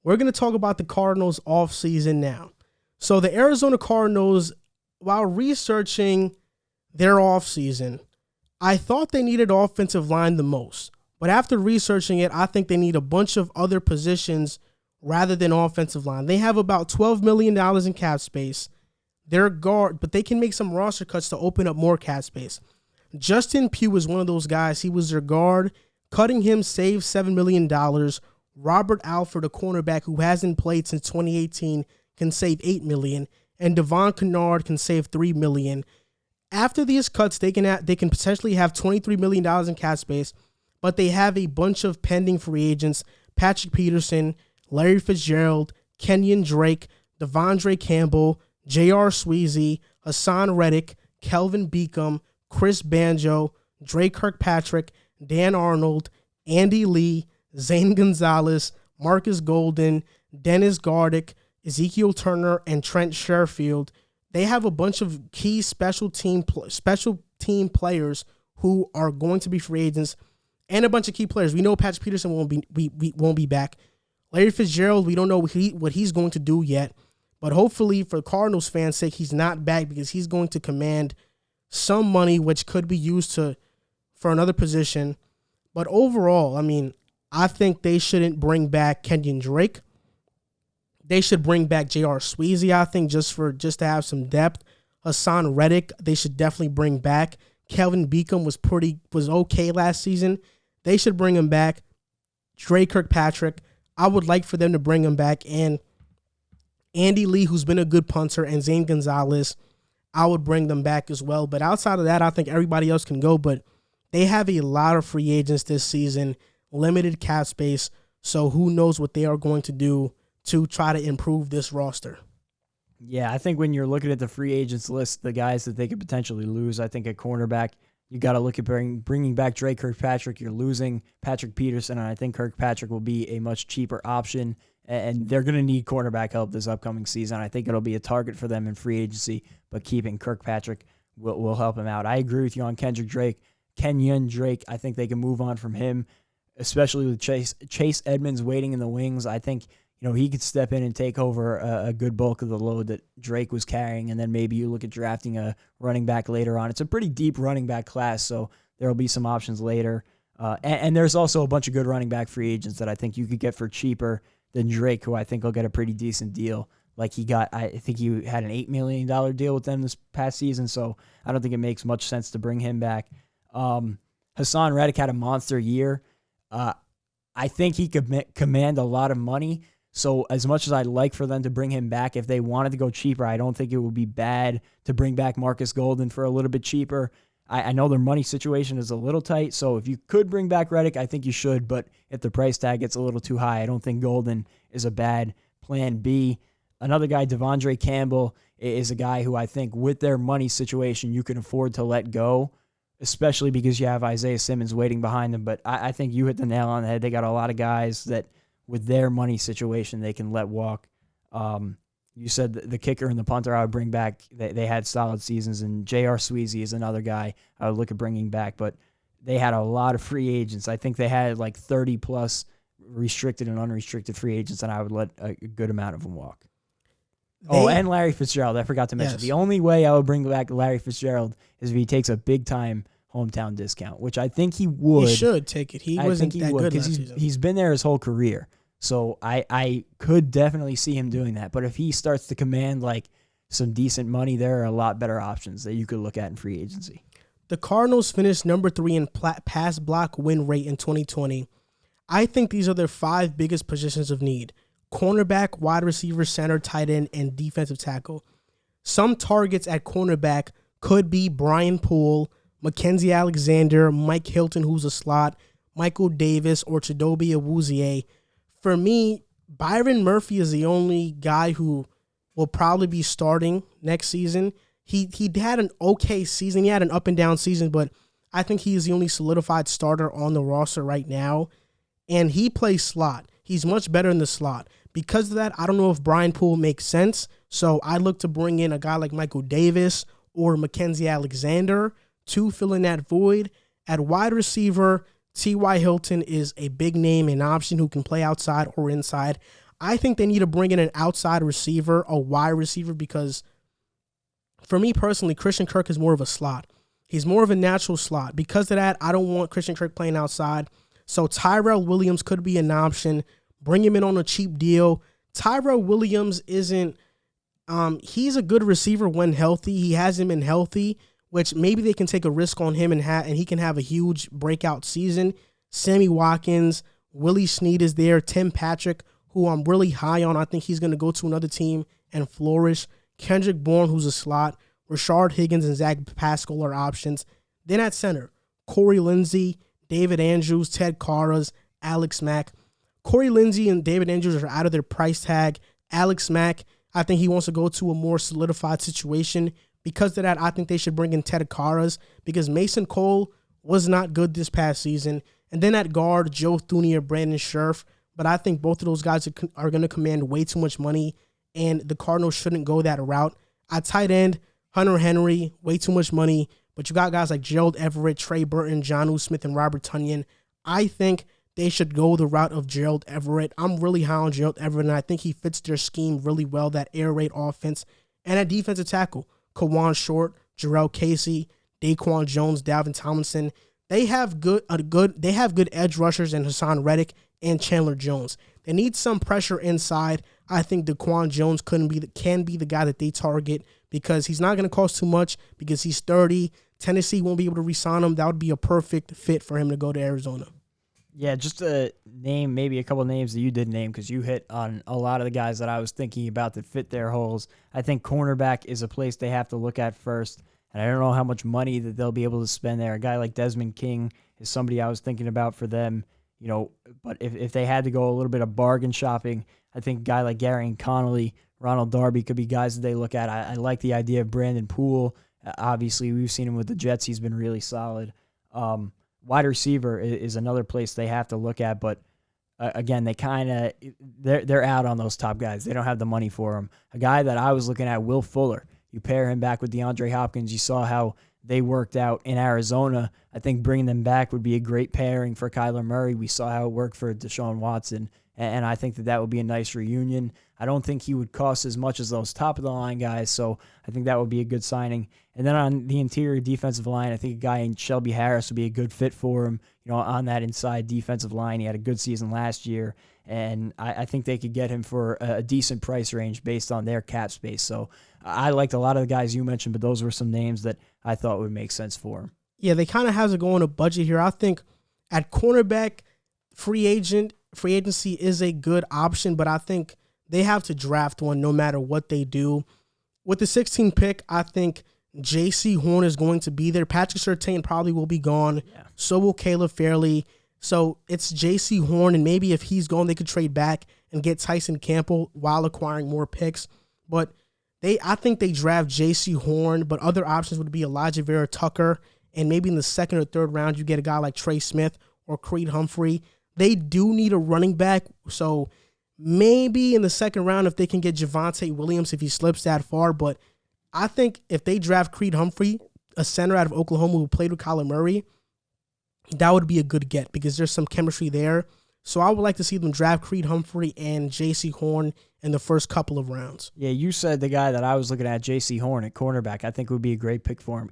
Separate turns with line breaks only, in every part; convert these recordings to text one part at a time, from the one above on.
we're going to talk about the Cardinals offseason now. So the Arizona Cardinals, while researching their offseason, I thought they needed offensive line the most. But after researching it, I think they need a bunch of other positions rather than offensive line. They have about $12 million in cap space. They're guard, but they can make some roster cuts to open up more cap space. Justin Pugh is one of those guys. He was their guard. Cutting him saves $7 million. Robert Alford, a cornerback who hasn't played since 2018, can save $8 million. And Devon Kennard can save $3 million. After these cuts, they can potentially have $23 million in cap space, but they have a bunch of pending free agents: Patrick Peterson, Larry Fitzgerald, Kenyon Drake, Devondre Campbell, J.R. Sweezy, Hassan Reddick, Kelvin Beacom, Chris Banjo, Dre Kirkpatrick, Dan Arnold, Andy Lee, Zane Gonzalez, Marcus Golden, Dennis Gardick, Ezekiel Turner, and Trent Sherfield. They have a bunch of key special team players who are going to be free agents, and a bunch of key players. We know Patrick Peterson won't be back. Larry Fitzgerald, we don't know what he's going to do yet, but hopefully for Cardinals fans' sake, he's not back because he's going to command some money which could be used for another position. But overall, I mean, I think they shouldn't bring back Kenyon Drake. They should bring back J.R. Sweezy, I think, just to have some depth. Hassan Reddick, they should definitely bring back. Kelvin Beacom was okay last season. They should bring him back. Dre Kirkpatrick, I would like for them to bring him back. And Andy Lee, who's been a good punter, and Zane Gonzalez, I would bring them back as well. But outside of that, I think everybody else can go. But they have a lot of free agents this season, limited cap space, so who knows what they are going to do to try to improve this roster.
Yeah, I think when you're looking at the free agents list, the guys that they could potentially lose, I think at cornerback, you got to look at bringing back Dre Kirkpatrick. You're losing Patrick Peterson, and I think Kirkpatrick will be a much cheaper option, and they're going to need cornerback help this upcoming season. I think it'll be a target for them in free agency, but keeping Kirkpatrick will help him out. I agree with you on Kenyon Drake. I think they can move on from him, especially with Chase Edmonds waiting in the wings. I think he could step in and take over a good bulk of the load that Drake was carrying, and then maybe you look at drafting a running back later on. It's a pretty deep running back class, so there will be some options later. And there's also a bunch of good running back free agents that I think you could get for cheaper than Drake, who I think will get a pretty decent deal. Like I think he had an $8 million deal with them this past season, so I don't think it makes much sense to bring him back. Hassan Reddick had a monster year. I think he could command a lot of money. So as much as I'd like for them to bring him back, if they wanted to go cheaper, I don't think it would be bad to bring back Marcus Golden for a little bit cheaper. I know their money situation is a little tight, so if you could bring back Reddick, I think you should, but if the price tag gets a little too high, I don't think Golden is a bad plan B. Another guy, Devondre Campbell, is a guy who I think with their money situation you can afford to let go, especially because you have Isaiah Simmons waiting behind them. But I think you hit the nail on the head. They got a lot of guys that with their money situation they can let walk. You said the kicker and the punter I would bring back. They had solid seasons, and J.R. Sweezy is another guy I would look at bringing back. But they had a lot of free agents. I think they had like 30-plus restricted and unrestricted free agents, and I would let a good amount of them walk. And Larry Fitzgerald. I forgot to mention. Yes. The only way I would bring back Larry Fitzgerald is if he takes a big-time hometown discount, which I think he would.
He should take it. He wasn't that good last season.
He's been there his whole career. So I could definitely see him doing that. But if he starts to command like some decent money, there are a lot better options that you could look at in free agency.
The Cardinals finished number 3 in pass block win rate in 2020. I think these are their 5 biggest positions of need: cornerback, wide receiver, center, tight end, and defensive tackle. Some targets at cornerback could be Brian Poole, Mackenzie Alexander, Mike Hilton, who's a slot, Michael Davis, or Chidobe Awuzie. For me, Byron Murphy is the only guy who will probably be starting next season. He had an okay season. He had an up-and-down season, but I think he is the only solidified starter on the roster right now. And he plays slot. He's much better in the slot. Because of that, I don't know if Brian Poole makes sense. So I look to bring in a guy like Michael Davis or Mackenzie Alexander to fill in that void. At wide receiver, T.Y. Hilton is a big name, an option who can play outside or inside. I think they need to bring in an outside receiver, a wide receiver, because for me personally, Christian Kirk is more of a slot. He's more of a natural slot. Because of that, I don't want Christian Kirk playing outside. So Tyrell Williams could be an option. Bring him in on a cheap deal. Tyrell Williams isn't he's a good receiver when healthy. He hasn't been healthy, which maybe they can take a risk on him and he can have a huge breakout season. Sammy Watkins, Willie Snead is there. Tim Patrick, who I'm really high on. I think he's going to go to another team and flourish. Kendrick Bourne, who's a slot. Rashard Higgins and Zach Pascal are options. Then at center, Corey Lindsey, David Andrews, Ted Karras, Alex Mack. Corey Lindsey and David Andrews are out of their price tag. Alex Mack, I think he wants to go to a more solidified situation. Because of that, I think they should bring in Ted Karras because Mason Cole was not good this past season. And then at guard, Joe Thuney or Brandon Scherf. But I think both of those guys are going to command way too much money, and the Cardinals shouldn't go that route. At tight end, Hunter Henry, way too much money. But you got guys like Gerald Everett, Trey Burton, Jonnu Smith, and Robert Tonyan. I think they should go the route of Gerald Everett. I'm really high on Gerald Everett, and I think he fits their scheme really well, that air raid offense. And at defensive tackle, Kawan Short, Jarrell Casey, Daquan Jones, Dalvin Tomlinson. They have good edge rushers in Hassan Reddick and Chandler Jones. They need some pressure inside. I think Daquan Jones can be the guy that they target because he's not going to cost too much because he's 30. Tennessee won't be able to re-sign him. That would be a perfect fit for him to go to Arizona.
Yeah, just to name maybe a couple names that you did name because you hit on a lot of the guys that I was thinking about that fit their holes. I think cornerback is a place they have to look at first, and I don't know how much money that they'll be able to spend there. A guy like Desmond King is somebody I was thinking about for them, but if they had to go a little bit of bargain shopping, I think a guy like Gary Connolly, Ronald Darby could be guys that they look at. I like the idea of Brandon Poole. Obviously, we've seen him with the Jets. He's been really solid. Wide receiver is another place they have to look at, but again, they're out on those top guys. They don't have the money for them. A guy that I was looking at, Will Fuller. You pair him back with DeAndre Hopkins. You saw how they worked out in Arizona. I think bringing them back would be a great pairing for Kyler Murray. We saw how it worked for Deshaun Watson, and I think that would be a nice reunion. I don't think he would cost as much as those top-of-the-line guys, so I think that would be a good signing. And then on the interior defensive line, I think a guy in Shelby Harris would be a good fit for him, on that inside defensive line. He had a good season last year, and I think they could get him for a decent price range based on their cap space. So I liked a lot of the guys you mentioned, but those were some names that I thought would make sense for him.
Yeah, they kind of have to go on a budget here. I think at cornerback, free agency is a good option, but I think they have to draft one no matter what they do. With the 16th pick, I think J.C. Horn is going to be there. Patrick Surtain probably will be gone. Yeah. So will Caleb Fairley. So it's J.C. Horn, and maybe if he's gone, they could trade back and get Tyson Campbell while acquiring more picks. But I think they draft J.C. Horn, but other options would be Elijah Vera Tucker, and maybe in the second or third round, you get a guy like Trey Smith or Creed Humphrey. They do need a running back, so maybe in the second round if they can get Javonte Williams if he slips that far. But I think if they draft Creed Humphrey, a center out of Oklahoma who played with Kyler Murray, that would be a good get because there's some chemistry there. So I would like to see them draft Creed Humphrey and J.C. Horn in the first couple of rounds.
Yeah, you said the guy that I was looking at, J.C. Horn at cornerback, I think would be a great pick for him.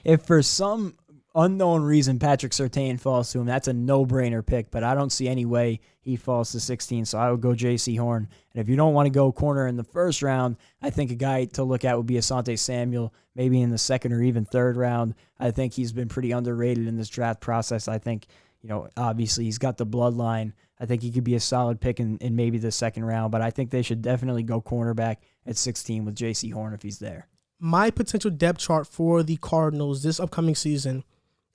If for some unknown reason Patrick Surtain falls to him, that's a no-brainer pick, but I don't see any way he falls to 16, so I would go J.C. Horn. And if you don't want to go corner in the first round, I think a guy to look at would be Asante Samuel, maybe in the second or even third round. I think he's been pretty underrated in this draft process. I think, obviously he's got the bloodline. I think he could be a solid pick in maybe the second round, but I think they should definitely go cornerback at 16 with J.C. Horn if he's there.
My potential depth chart for the Cardinals this upcoming season: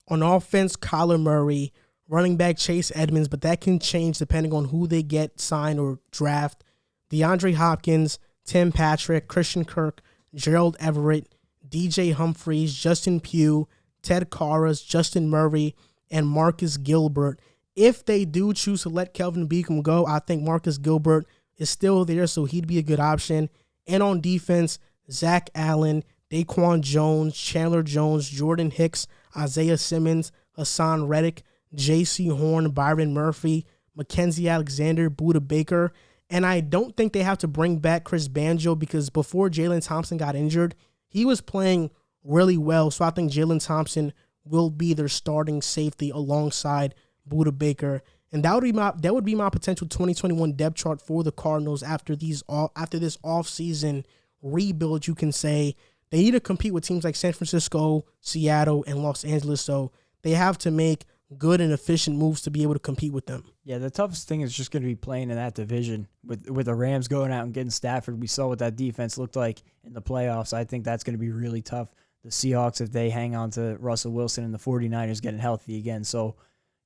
on offense, Kyler Murray; running back, Chase Edmonds, but that can change depending on who they get signed or draft; DeAndre Hopkins, Tim Patrick, Christian Kirk, Gerald Everett, DJ Humphries, Justin Pugh, Ted Karras, Justin Murray, and Marcus Gilbert. If they do choose to let Kelvin Beacom go, I think Marcus Gilbert is still there, so he'd be a good option. And on defense, Zach Allen, Daquan Jones, Chandler Jones, Jordan Hicks, Isaiah Simmons, Hassan Reddick, J.C. Horn, Byron Murphy, Mackenzie Alexander, Budda Baker. And I don't think they have to bring back Chris Banjo because before Jalen Thompson got injured, he was playing really well. So I think Jalen Thompson will be their starting safety alongside Budda Baker. And that would be my potential 2021 depth chart for the Cardinals after this offseason rebuild, you can say. They need to compete with teams like San Francisco, Seattle, and Los Angeles. So they have to make good and efficient moves to be able to compete with them.
Yeah, the toughest thing is just going to be playing in that division with the Rams going out and getting Stafford. We saw what that defense looked like in the playoffs. I think that's going to be really tough. The Seahawks, if they hang on to Russell Wilson, and the 49ers getting healthy again. So,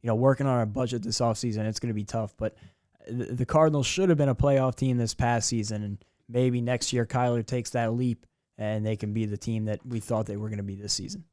working on our budget this offseason, it's going to be tough. But the Cardinals should have been a playoff team this past season, and maybe next year Kyler takes that leap and they can be the team that we thought they were going to be this season.